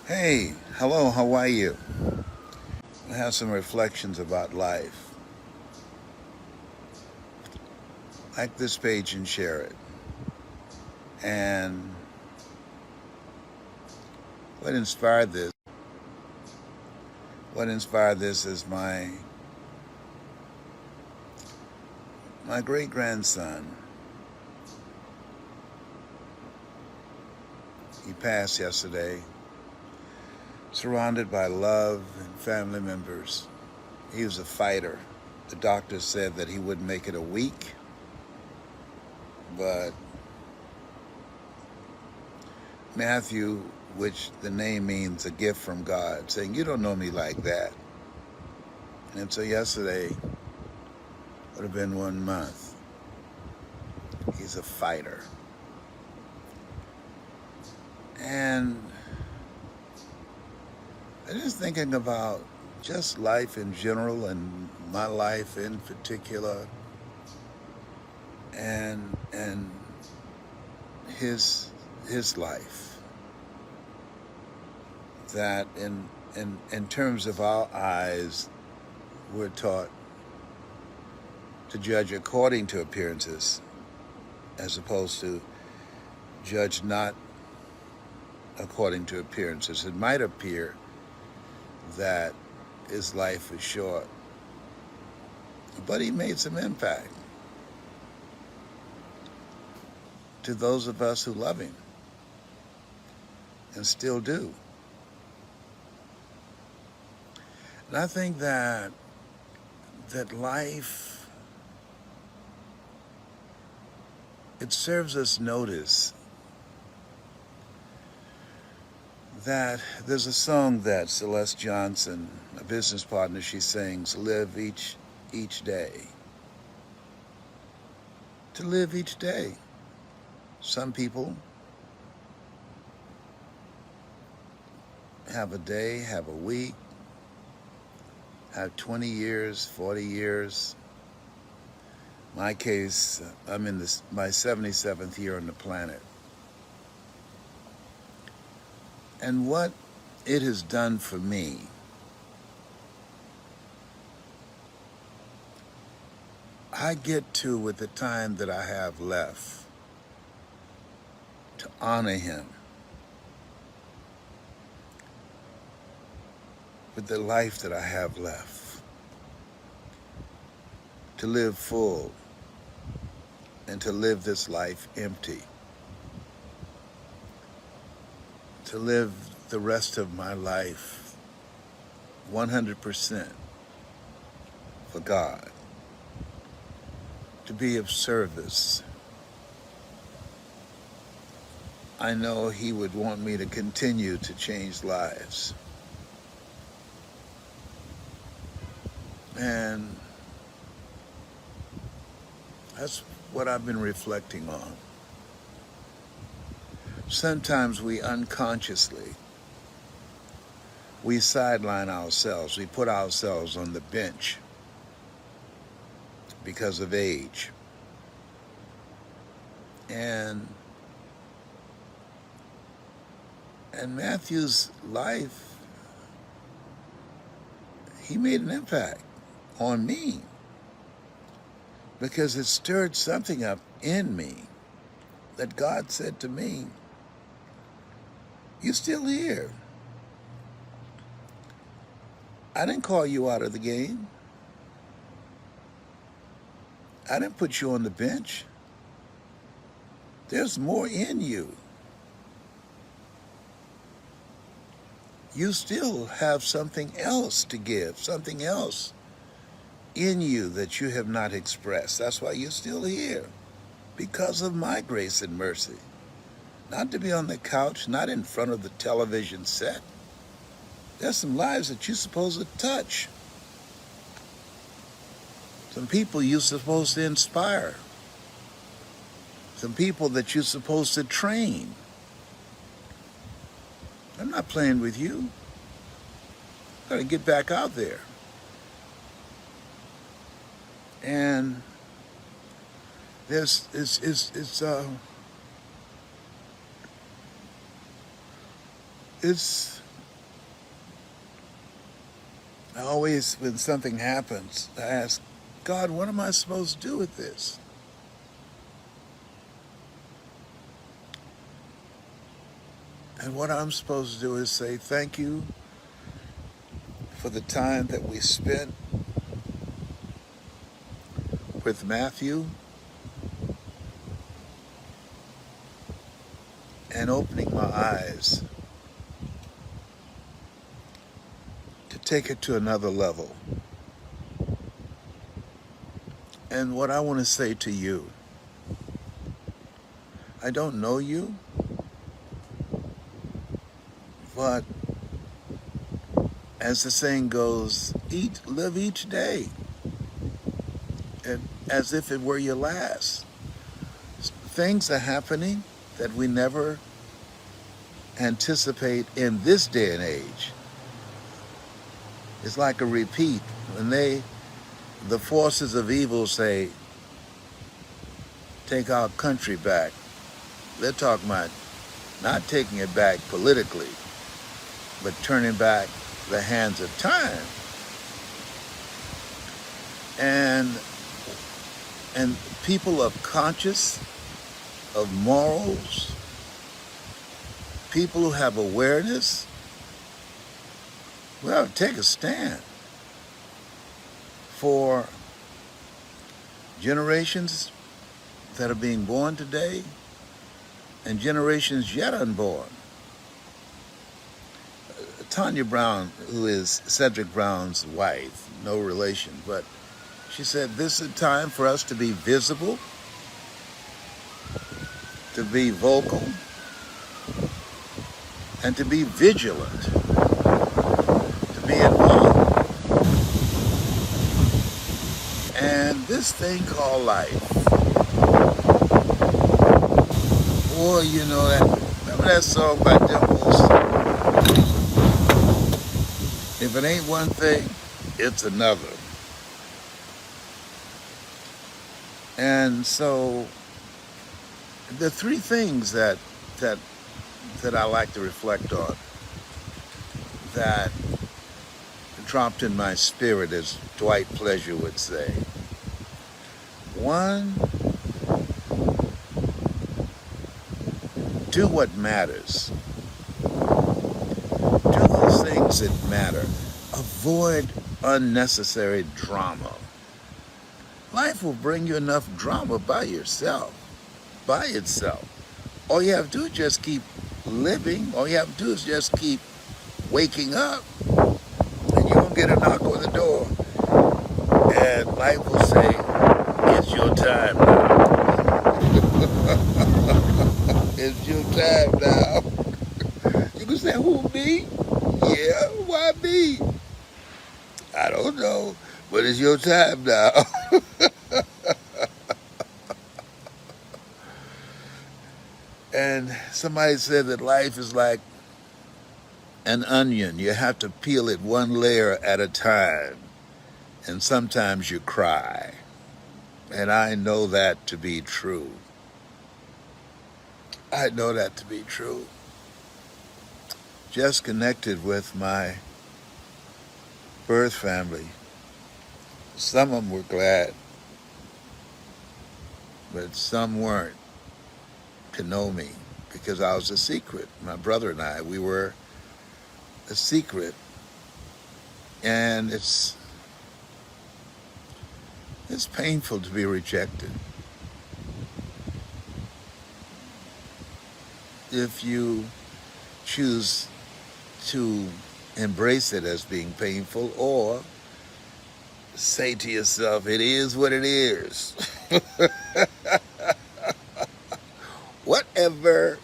Hey, hello, how are you? I have some reflections about life. Like this page and share it. And what inspired this? What inspired this is my great grandson. He passed yesterday, surrounded by love and family members. He was a fighter. The doctor said that he wouldn't make it a week, but Matthew, which the name means a gift from God, saying, "You don't know me like that." And so yesterday would have been 1 month. He's a fighter. And I was thinking about just life in general and my life in particular and his life. That in terms of our eyes, we're taught to judge according to appearances as opposed to judge not according to appearances. It might appear that his life is short, but he made some impact to those of us who love him and still do. And I think that life, it serves us notice that there's a song that Celeste Johnson, a business partner, she sings, live each day. To live each day. Some people have a day, have a week, have 20 years, 40 years. My case, I'm in my 77th year on the planet. And what it has done for me, I get to, with the time that I have left, to honor him with the life that I have left, to live full and to live this life empty, to live the rest of my life 100% for God, to be of service. I know he would want me to continue to change lives. And that's what I've been reflecting on. Sometimes we unconsciously, we sideline ourselves. We put ourselves on the bench because of age. And Matthew's life, he made an impact on me because it stirred something up in me that God said to me, "You're still here. I didn't call you out of the game. I didn't put you on the bench. There's more in you. You still have something else to give, something else in you that you have not expressed. That's why you're still here, because of my grace and mercy. Not to be on the couch, not in front of the television set. There's some lives that you're supposed to touch. Some people you're supposed to inspire. Some people that you're supposed to train. I'm not playing with you. Got to get back out there." And there's it's I always, when something happens, I ask, God, what am I supposed to do with this? And what I'm supposed to do is say thank you for the time that we spent with Matthew and opening my eyes to take it to another level. And what I want to say to you, I don't know you, but as the saying goes, live each day and as if it were your last. Things are happening that we never anticipate in this day and age. It's like a repeat. When the forces of evil say, take our country back, they're talking about not taking it back politically, but turning back the hands of time. And people of conscious, of morals, people who have awareness, we ought to take a stand for generations that are being born today and generations yet unborn. Tanya Brown, who is Cedric Brown's wife, no relation, but she said this is a time for us to be visible, to be vocal, and to be vigilant, to be involved. And this thing called life, boy, you know remember that song by Dimples? If it ain't one thing, it's another. And so the three things that I like to reflect on that dropped in my spirit, as Dwight Pleasure would say. One, do what matters. Do those things that matter. Avoid unnecessary drama. Life will bring you enough drama by itself. All you have to do is just keep living. All you have to do is just keep waking up. And you're going to get a knock on the door. And life will say, it's your time now. It's your time now. You can say, who, me? Yeah, why me? I don't know, but it's your time now. And somebody said that life is like an onion. You have to peel it one layer at a time. And sometimes you cry. And I know that to be true. I know that to be true. Just connected with my birth family. Some of them were glad, but some weren't to know me because I was a secret. My brother and I, we were a secret. And it's painful to be rejected. If you choose to embrace it as being painful, or say to yourself, it is what it is. Whatever.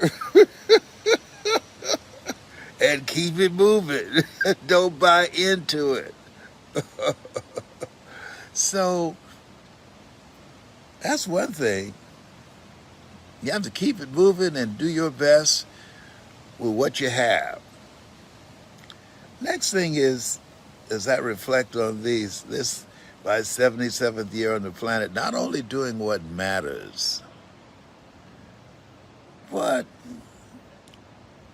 And keep it moving. Don't buy into it. So that's one thing. You have to keep it moving and do your best with what you have. Next thing is, as I reflect on this my 77th year on the planet, not only doing what matters, but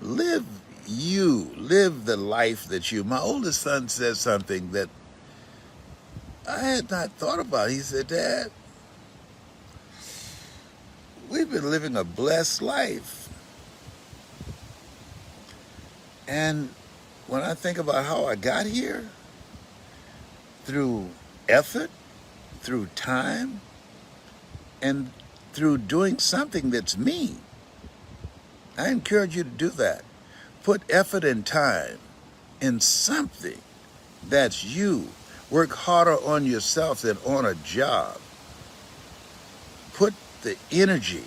live the life that my oldest son says something that I had not thought about it. He said, Dad, we've been living a blessed life. And when I think about how I got here, through effort, through time, and through doing something that's me, I encourage you to do that. Put effort and time in something that's you. Work harder on yourself than on a job. Put the energy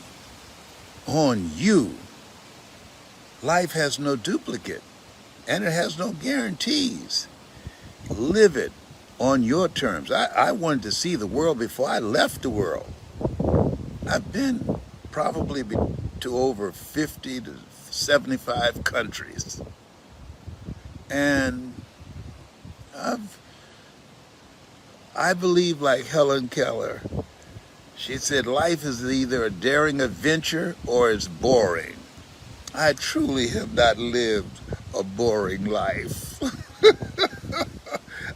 on you. Life has no duplicate, and it has no guarantees. Live it on your terms. I wanted to see the world before I left the world. I've been probably to over 50 to 75 countries. And I believe, like Helen Keller, she said, life is either a daring adventure or it's boring. I truly have not lived a boring life.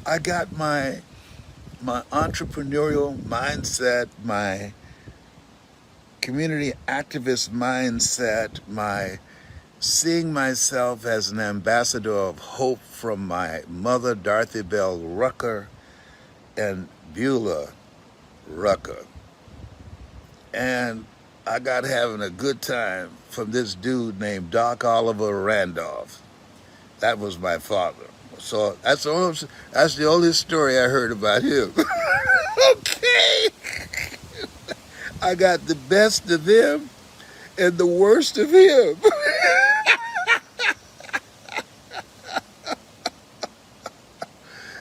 I got my entrepreneurial mindset, my community activist mindset, my seeing myself as an ambassador of hope from my mother, Dorothy Bell Rucker, and Beulah Rucker. And I got having a good time from this dude named Doc Oliver Randolph. That was my father. So that's the only story I heard about him. Okay. I got the best of them and the worst of him.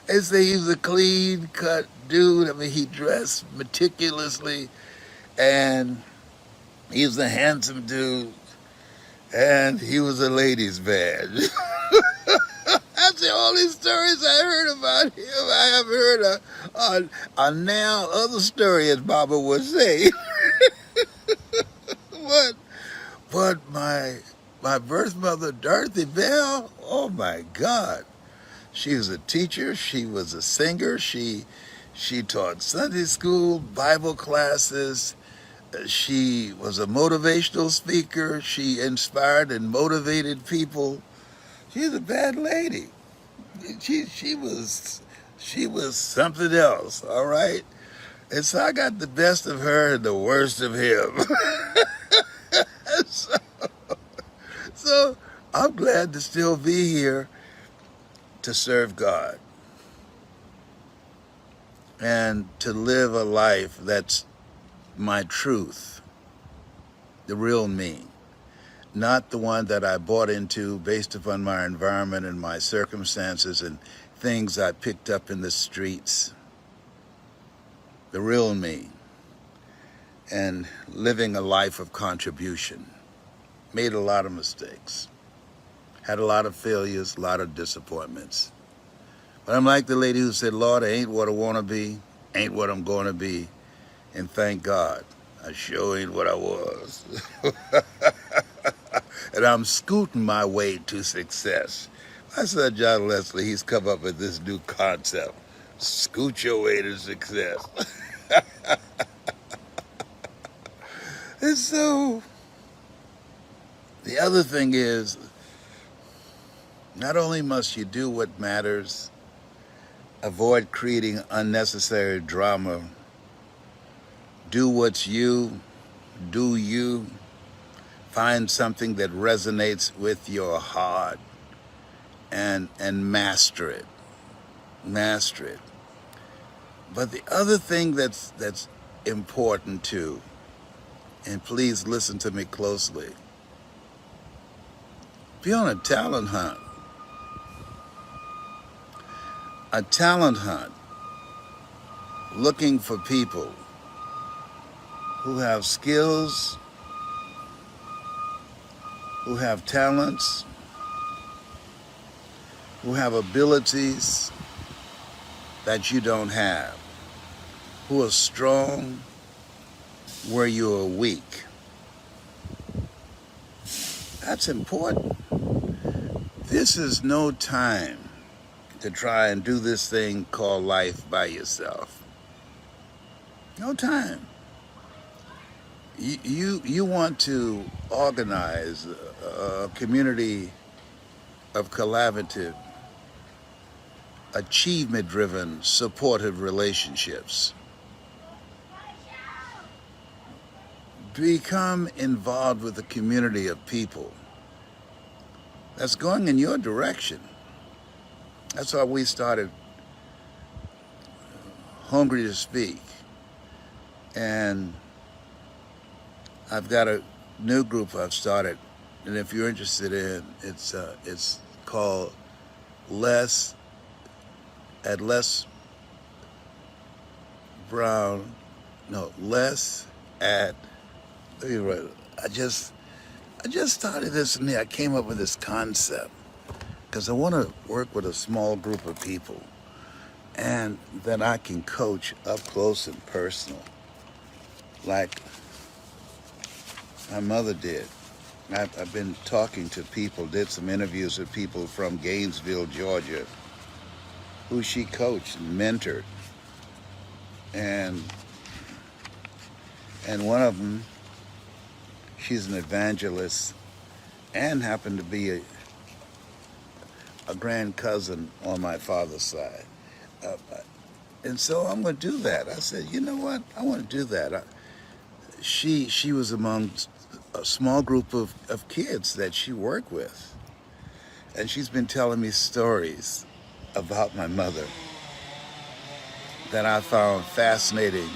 They say he's a clean-cut dude. I mean, he dressed meticulously, and he was a handsome dude, and he was a ladies' man. That's the only stories I heard about him. I have heard a now other story, as Baba would say. but my birth mother, Dorothy Bell, oh my God. She was a teacher. She was a singer. She taught Sunday school, Bible classes. She was a motivational speaker. She inspired and motivated people. She's a bad lady. She was something else, all right? And so I got the best of her and the worst of him. so I'm glad to still be here to serve God and to live a life that's my truth, the real me, not the one that I bought into based upon my environment and my circumstances and things I picked up in the streets. The real me, and living a life of contribution. Made a lot of mistakes. Had a lot of failures, a lot of disappointments. But I'm like the lady who said, Lord, I ain't what I want to be, ain't what I'm going to be. And thank God, I sure ain't what I was. And I'm scooting my way to success. I said, John Leslie, he's come up with this new concept. Scoot your way to success. And so, the other thing is, not only must you do what matters, avoid creating unnecessary drama, do what's you, do you, find something that resonates with your heart, and master it. Master it. But the other thing that's important too, and please listen to me closely, be on a talent hunt. A talent hunt, looking for people who have skills, who have talents, who have abilities that you don't have, who are strong where you are weak. That's important. This is no time to try and do this thing called life by yourself. No time. You want to organize a community of collaborative, achievement-driven, supportive relationships. Become involved with a community of people that's going in your direction. That's why we started Hungry to Speak. And I've got a new group I've started, and if you're interested in, it's called Les Brown. No, Les at. Let me write it. I just started this, and I came up with this concept because I want to work with a small group of people, and then I can coach up close and personal, like my mother did. I've been talking to people, did some interviews with people from Gainesville, Georgia, who she coached and mentored. And one of them, she's an evangelist and happened to be a grand cousin on my father's side. And so I'm going to do that. I said, you know what? I want to do that. She was among a small group of kids that she worked with. And she's been telling me stories about my mother that I found fascinating.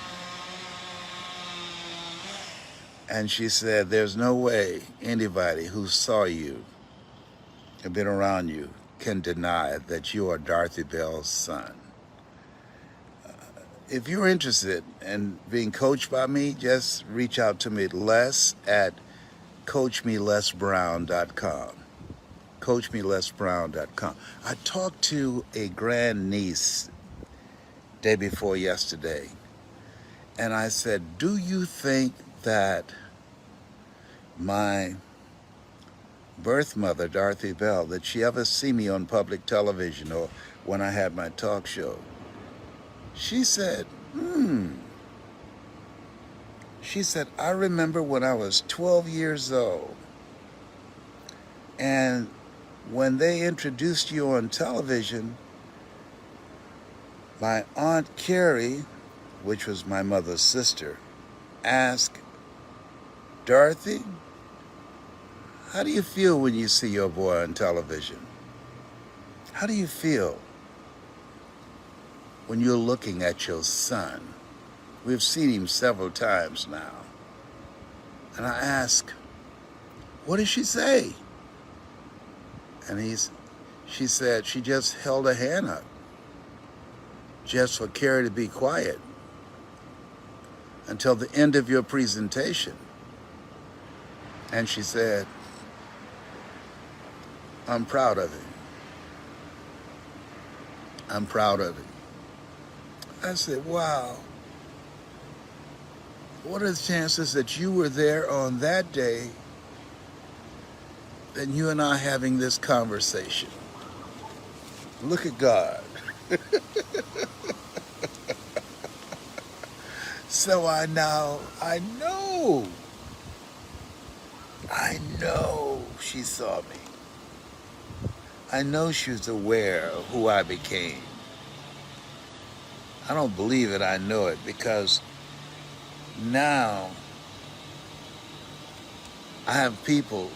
And she said, there's no way anybody who saw you and been around you can deny that you are Dorothy Bell's son. If you're interested in being coached by me, just reach out to me, Les at coachmelesbrown.com. coachmelesbrown.com. I talked to a grandniece day before yesterday, and I said, do you think that my birth mother, Dorothy Bell, did she ever see me on public television or when I had my talk show? She said, She said, I remember when I was 12 years old, and when they introduced you on television, my Aunt Carrie, which was my mother's sister, asked, Dorothy, how do you feel when you see your boy on television? How do you feel when you're looking at your son? We've seen him several times now. And I asked, what did she say? And she said she just held her hand up just for Carrie to be quiet until the end of your presentation. And she said, I'm proud of it. I'm proud of it. I said, wow. What are the chances that you were there on that day and you and I having this conversation? Look at God. So I know she saw me. I know she was aware of who I became. I don't believe it, I know it, because now I have people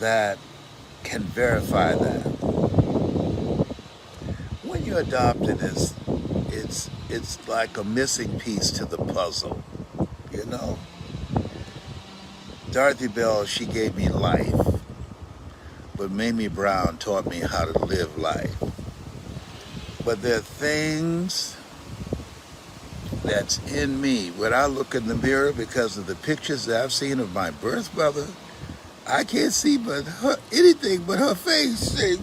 that can verify that. When you're adopted, it's like a missing piece to the puzzle, you know? Dorothy Bell, she gave me life, but Mamie Brown taught me how to live life. But there are things that's in me. When I look in the mirror, because of the pictures that I've seen of my birth mother, I can't see but anything but her face. Say,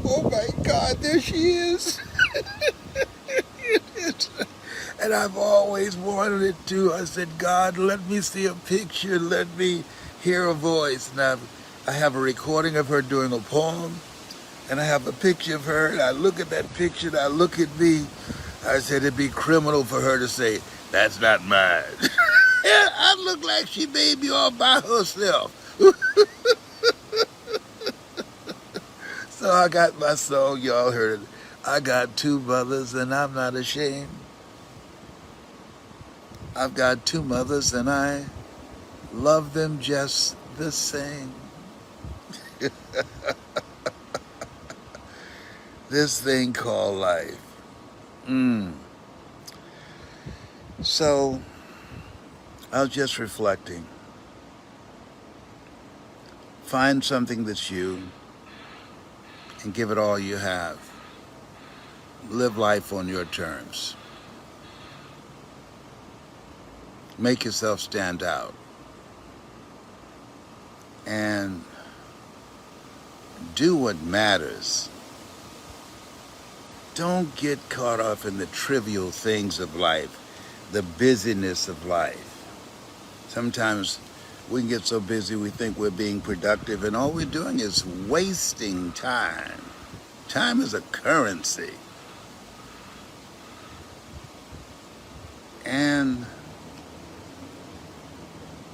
oh my God, there she is. And I've always wanted it to. I said, God, let me see a picture. Let me hear a voice. And I have a recording of her doing a poem. And I have a picture of her, and I look at that picture, and I look at me. I said it'd be criminal for her to say, that's not mine. I look like she made me all by herself. So I got my song, y'all heard it. I got two mothers and I'm not ashamed. I've got two mothers and I love them just the same. This thing called life. So I was just reflecting. Find something that's you and give it all you have. Live life on your terms. Make yourself stand out. And do what matters. Don't get caught up in the trivial things of life, the busyness of life. Sometimes we can get so busy we think we're being productive, and all we're doing is wasting time. Time is a currency. And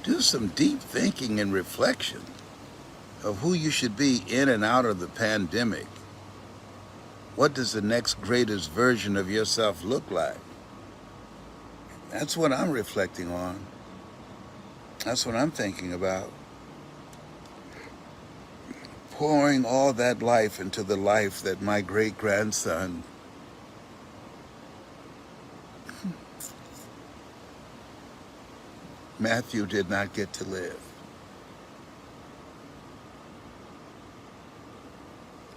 do some deep thinking and reflection of who you should be in and out of the pandemic. What does the next greatest version of yourself look like? That's what I'm reflecting on. That's what I'm thinking about. Pouring all that life into the life that my great-grandson Matthew did not get to live.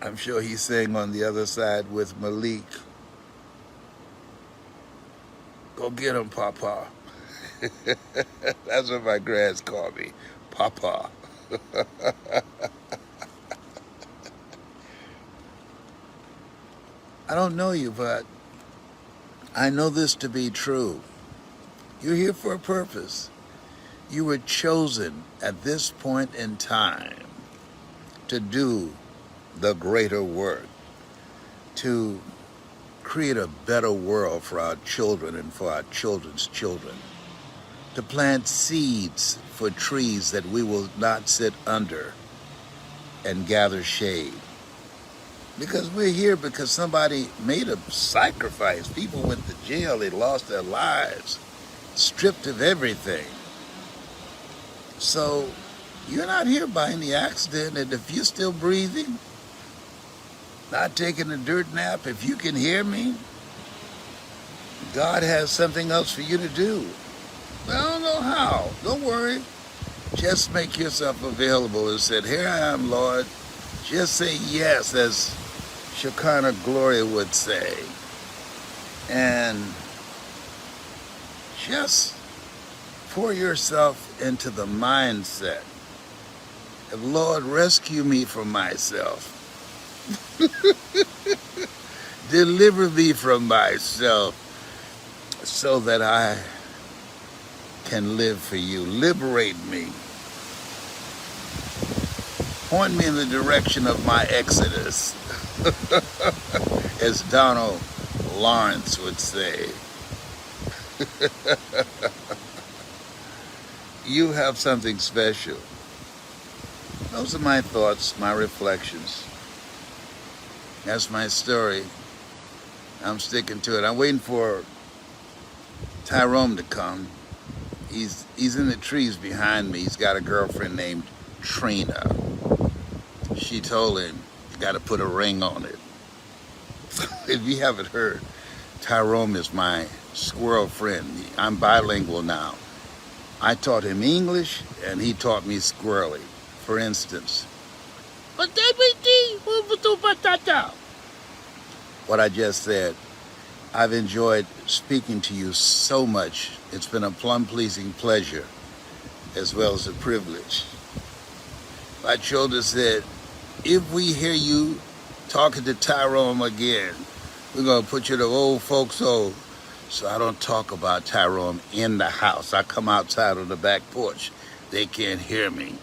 I'm sure he's sitting on the other side with Malik. Go get him, Papa. That's what my grands call me, Papa. I don't know you, but I know this to be true. You're here for a purpose. You were chosen at this point in time to do the greater work, to create a better world for our children and for our children's children, to plant seeds for trees that we will not sit under and gather shade. Because we're here because somebody made a sacrifice. People went to jail, they lost their lives, stripped of everything. So you're not here by any accident, and if you're still breathing, not taking a dirt nap, if you can hear me, God has something else for you to do. I don't know how. Don't worry. Just make yourself available and say, here I am, Lord. Just say yes, as Shekinah Gloria would say. And just pour yourself into the mindset of, Lord, rescue me from myself. Deliver me from myself so that I can live for you. Liberate me. Point me in the direction of my exodus, as Donald Lawrence would say. You have something special. Those are my thoughts, my reflections. That's my story. I'm sticking to it. I'm waiting for Tyrone to come. He's in the trees behind me. He's got a girlfriend named Trina. She told him, you got to put a ring on it. If you haven't heard, Tyrone is my squirrel friend. I'm bilingual now. I taught him English, and he taught me squirrely. For instance, what I just said, I've enjoyed speaking to you so much. It's been a plum-pleasing pleasure, as well as a privilege. My children said, if we hear you talking to Tyrone again, we're going to put you to old folks' home. So I don't talk about Tyrone in the house. I come outside on the back porch. They can't hear me.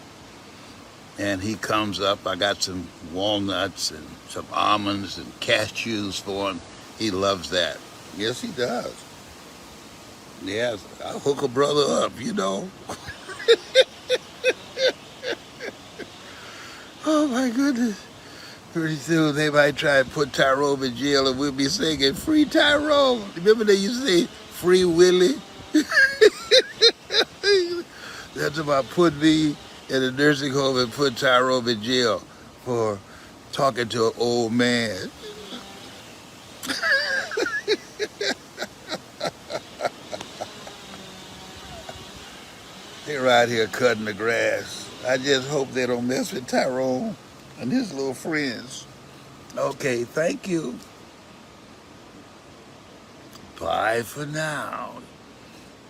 and he comes up. I got some walnuts and some almonds and cashews for him. He loves that. Yes, he does. Yes, I'll hook a brother up. Oh my goodness. Pretty soon they might try and put Tyrone in jail and we'll be singing Free Tyrone. Remember they used to say Free Willie? That's about putting me in a nursing home and put Tyrone in jail for talking to an old man. They're out here cutting the grass. I just hope they don't mess with Tyrone and his little friends. Okay, thank you. Bye for now.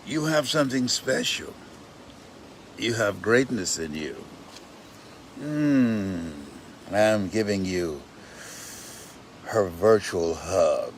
You have something special. You have greatness in you. I'm giving you her virtual hug.